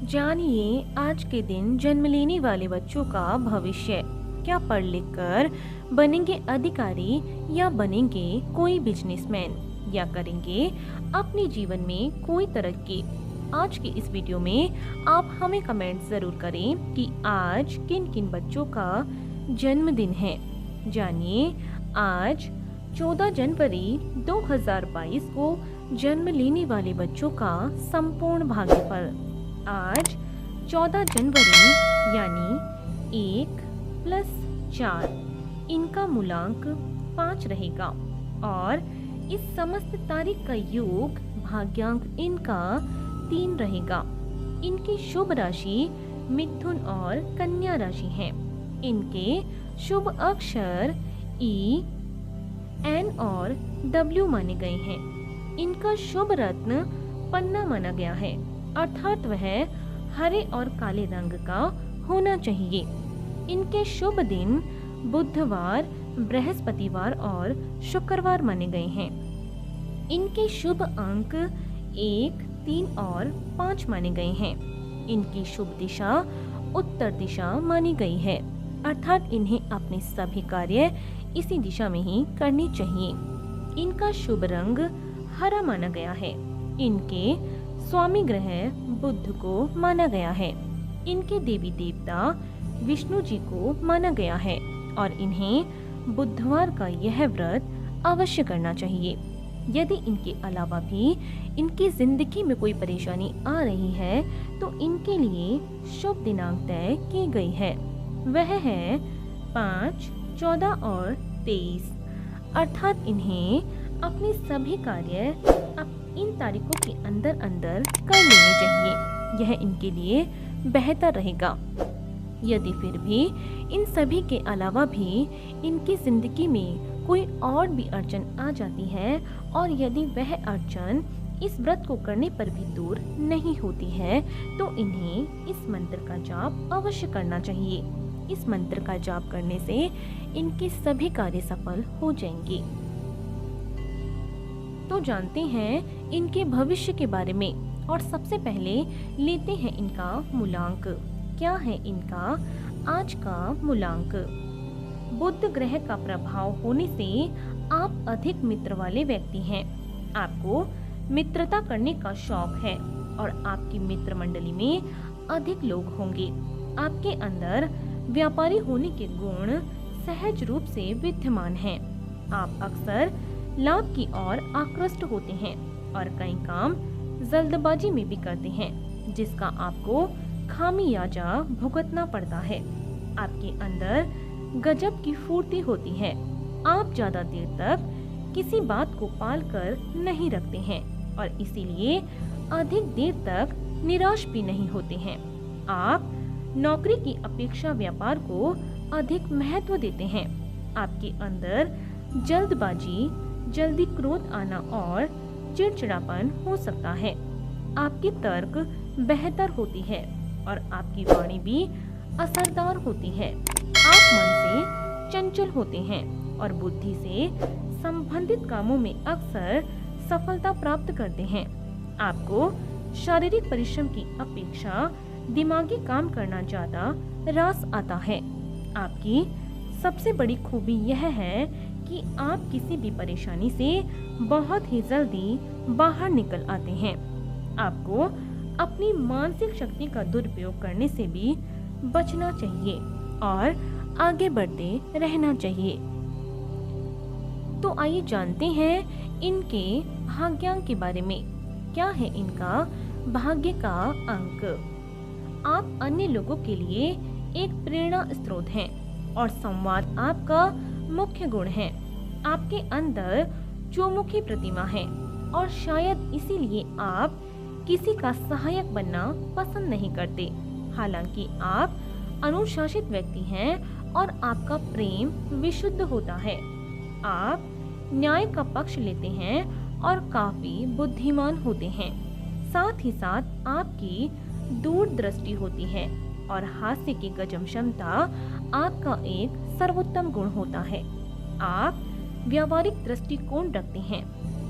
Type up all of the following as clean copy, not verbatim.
जानिए आज के दिन जन्म लेने वाले बच्चों का भविष्य। क्या पढ़ लिख कर बनेंगे अधिकारी या बनेंगे कोई बिजनेसमैन या करेंगे अपने जीवन में कोई तरक्की। आज की इस वीडियो में आप हमें कमेंट जरूर करें कि आज किन किन बच्चों का जन्मदिन है। जानिए आज 14 जनवरी 2022 को जन्म लेने वाले बच्चों का संपूर्ण भाग्यफल। आज 14 जनवरी यानी 1 + 4 इनका मूलांक 5 रहेगा और इस समस्त तारीख का योग भाग्यांक इनका 3 रहेगा। इनकी शुभ राशि मिथुन और कन्या राशि है। इनके शुभ अक्षर ई, एन और डब्ल्यू माने गए हैं। इनका शुभ रत्न पन्ना माना गया है, अर्थात वह हरे और काले रंग का होना चाहिए। इनके शुभ दिन बुधवार, बृहस्पतिवार और शुक्रवार माने गए हैं। इनके शुभ अंक 1, 3 और 5 माने गए हैं। इनकी शुभ दिशा उत्तर दिशा मानी गई है, अर्थात इन्हें अपने सभी कार्य इसी दिशा में ही करनी चाहिए। इनका शुभ रंग हरा माना गया है। इनके स्वामी ग्रह बुध को माना गया है। इनके देवी देवता विष्णु जी को माना गया है और इन्हें बुधवार का यह व्रत अवश्य करना चाहिए। यदि इनके अलावा भी इनकी जिंदगी में कोई परेशानी आ रही है तो इनके लिए शुभ दिनांक तय की गई है। वह है 5, 14 और 23, अर्थात इन्हें अपने सभी कार्य इन तारीखों के अंदर अंदर कर लेने चाहिए। यह इनके लिए बेहतर रहेगा। यदि फिर भी इन सभी के अलावा भी इनकी जिंदगी में कोई और भी अड़चन आ जाती है और यदि वह अड़चन इस व्रत को करने पर भी दूर नहीं होती है तो इन्हें इस मंत्र का जाप अवश्य करना चाहिए। इस मंत्र का जाप करने से इनके सभी कार्य सफल हो जाएंगे। तो जानते हैं इनके भविष्य के बारे में और सबसे पहले लेते हैं इनका मूलांक। क्या है इनका आज का मूलांक? बुध ग्रह का प्रभाव होने से आप अधिक मित्र वाले व्यक्ति हैं। आपको मित्रता करने का शौक है और आपकी मित्र मंडली में अधिक लोग होंगे। आपके अंदर व्यापारी होने के गुण सहज रूप से विद्यमान हैं। आप अक्सर लाभ की ओर आकृष्ट होते हैं और कई काम जल्दबाजी में भी करते हैं, जिसका आपको खामियाजा भुगतना पड़ता है। आपके अंदर गजब की फुर्ती होती है। आप ज्यादा देर तक किसी बात को पाल कर नहीं रखते हैं और इसीलिए अधिक देर तक निराश भी नहीं होते हैं। आप नौकरी की अपेक्षा व्यापार को अधिक महत्व देते हैं। आपके अंदर जल्दबाजी, जल्दी क्रोध आना और चिड़चिड़ापन हो सकता है। आपकी तर्क बेहतर होती है और आपकी वाणी भी असरदार होती है। आप मन से चंचल होते हैं और बुद्धि से संबंधित कामों में अक्सर सफलता प्राप्त करते हैं। आपको शारीरिक परिश्रम की अपेक्षा दिमागी काम करना ज्यादा रास आता है। आपकी सबसे बड़ी खूबी यह है कि आप किसी भी परेशानी से बहुत ही जल्दी बाहर निकल आते हैं। आपको अपनी मानसिक शक्ति का दुरुपयोग करने से भी बचना चाहिए और आगे बढ़ते रहना चाहिए। तो आइए जानते हैं इनके भाग्यांक के बारे में। क्या है इनका भाग्य का अंक? आप अन्य लोगों के लिए एक प्रेरणा स्रोत हैं और संवाद आपका मुख्य गुण है। आपके अंदर चौमुखी प्रतिमा है और शायद इसीलिए आप किसी का सहायक बनना पसंद नहीं करते। हालांकि आप अनुशासित व्यक्ति हैं और आपका प्रेम विशुद्ध होता है। आप न्याय का पक्ष लेते हैं और काफी बुद्धिमान होते हैं। साथ ही साथ आपकी दूरदृष्टि होती है और हास्य की गजब क्षमता आपका एक सर्वोत्तम गुण होता है। आप व्यावहारिक दृष्टिकोण रखते हैं।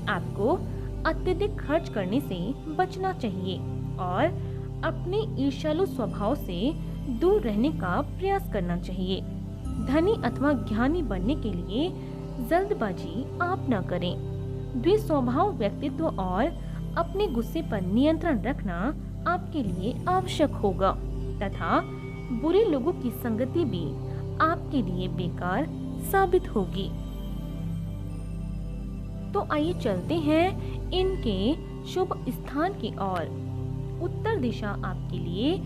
आपको अत्यधिक खर्च करने से बचना चाहिए और अपने ईर्ष्यालु स्वभाव से दूर रहने का प्रयास करना चाहिए। धनी अथवा ज्ञानी बनने के लिए जल्दबाजी आप न करें। द्विस्वभाव व्यक्तित्व और अपने गुस्से पर नियंत्रण रखना आपके लिए आवश्यक होगा तथा बुरे लोगों की संगति भी आपके लिए बेकार साबित होगी। तो आइए चलते हैं इनके शुभ स्थान की ओर। उत्तर दिशा आपके लिए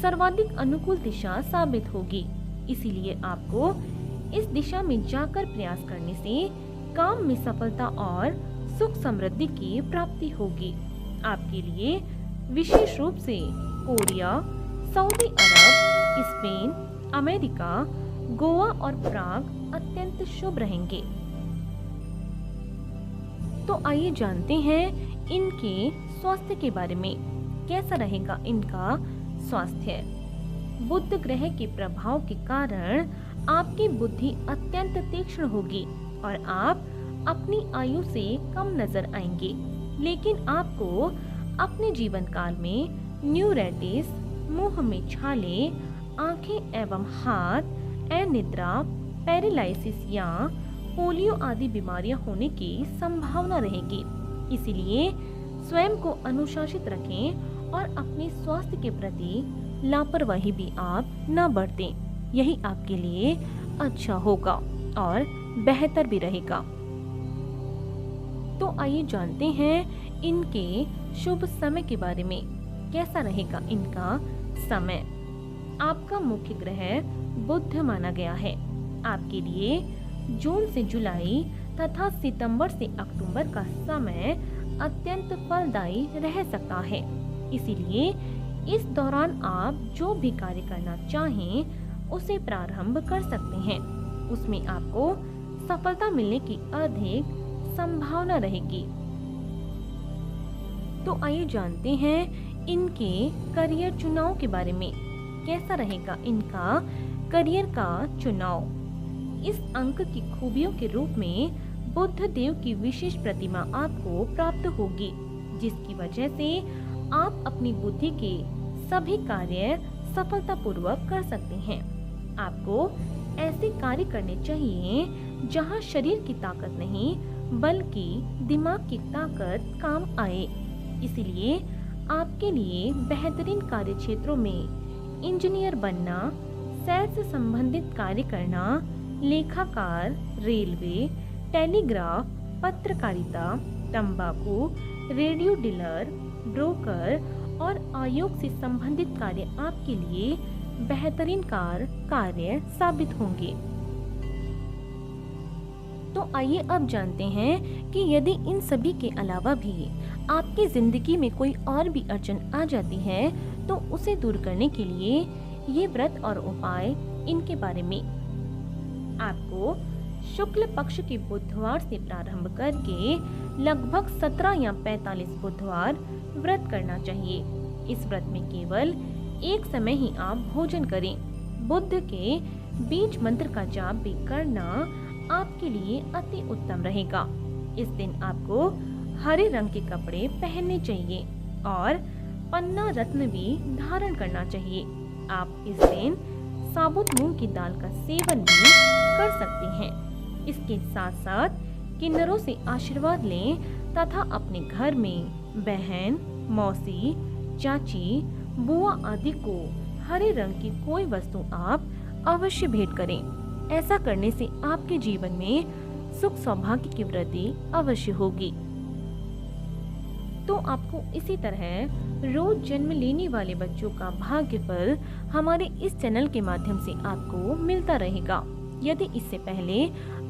सर्वाधिक अनुकूल दिशा साबित होगी, इसीलिए आपको इस दिशा में जाकर प्रयास करने से काम में सफलता और सुख समृद्धि की प्राप्ति होगी। आपके लिए विशेष रूप से कोरिया, सऊदी अरब, स्पेन, अमेरिका, गोवा और प्राग अत्यंत शुभ रहेंगे। तो आइए जानते हैं इनके स्वास्थ्य के बारे में। कैसा रहेगा इनका स्वास्थ्य? बुध ग्रह के प्रभाव के कारण आपकी बुद्धि अत्यंत तीक्ष्ण होगी और आप अपनी आयु से कम नजर आएंगे, लेकिन आपको अपने जीवन काल में न्यूराइटिस, मुंह में छाले, आंखें एवं हाथ, अनिद्रा, पैरालिसिस या पोलियो आदि बीमारियां होने की संभावना रहेगी। इसीलिए स्वयं को अनुशासित रखें और अपने स्वास्थ्य के प्रति लापरवाही भी आप न बरतें। यही आपके लिए अच्छा होगा और बेहतर भी रहेगा। तो आइए जानते हैं इनके शुभ समय के बारे में। कैसा रहेगा इनका समय? आपका मुख्य ग्रह बुध माना गया है। आपके लिए जून से जुलाई तथा सितंबर से अक्टूबर का समय अत्यंत फलदायी रह सकता है। इसीलिए इस दौरान आप जो भी कार्य करना चाहें उसे प्रारंभ कर सकते हैं। उसमें आपको सफलता मिलने की अधिक संभावना रहेगी। तो आइए जानते हैं इनके करियर चुनाव के बारे में। कैसा रहेगा इनका करियर का चुनाव? इस अंक की खूबियों के रूप में बुध देव की विशेष प्रतिमा आपको प्राप्त होगी, जिसकी वजह से आप अपनी बुद्धि के सभी कार्य सफलतापूर्वक कर सकते हैं। आपको ऐसे कार्य करने चाहिए जहां शरीर की ताकत नहीं बल्कि दिमाग की ताकत काम आए। इसलिए आपके लिए बेहतरीन कार्य क्षेत्रों में इंजीनियर बनना, सैर से संबंधित कार्य करना, लेखाकार, रेलवे, टेलीग्राफ, पत्रकारिता, तंबाकू, रेडियो डीलर, ब्रोकर और आयोग से संबंधित कार्य आपके लिए बेहतरीन कार्य साबित होंगे। तो आइए अब जानते हैं कि यदि इन सभी के अलावा भी आपकी जिंदगी में कोई और भी अड़चन आ जाती है तो उसे दूर करने के लिए ये व्रत और उपाय इनके बारे में। आपको शुक्ल पक्ष के बुधवार से प्रारंभ करके लगभग 17 या 45 बुधवार व्रत करना चाहिए। इस व्रत में केवल एक समय ही आप भोजन करें। बुध के बीज मंत्र का जाप भी करना आपके लिए अति उत्तम रहेगा। इस दिन आपको हरे रंग के कपड़े पहनने चाहिए और पन्ना रत्न भी धारण करना चाहिए। आप इस दिन साबुत मूंग की दाल का सेवन भी कर सकते हैं। इसके साथ साथ किन्नरों से आशीर्वाद लें तथा अपने घर में बहन, मौसी, चाची, बुआ आदि को हरे रंग की कोई वस्तु आप अवश्य भेंट करें। ऐसा करने से आपके जीवन में सुख सौभाग्य की वृद्धि अवश्य होगी। तो आपको इसी तरह रोज जन्म लेने वाले बच्चों का भाग्यफल हमारे इस चैनल के माध्यम से आपको मिलता रहेगा। यदि इससे पहले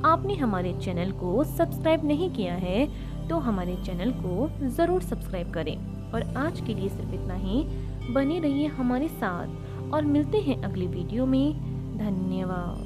आपने हमारे चैनल को सब्सक्राइब नहीं किया है तो हमारे चैनल को जरूर सब्सक्राइब करें। और आज के लिए सिर्फ इतना ही। बने रहिए हमारे साथ और मिलते हैं अगली वीडियो में। धन्यवाद।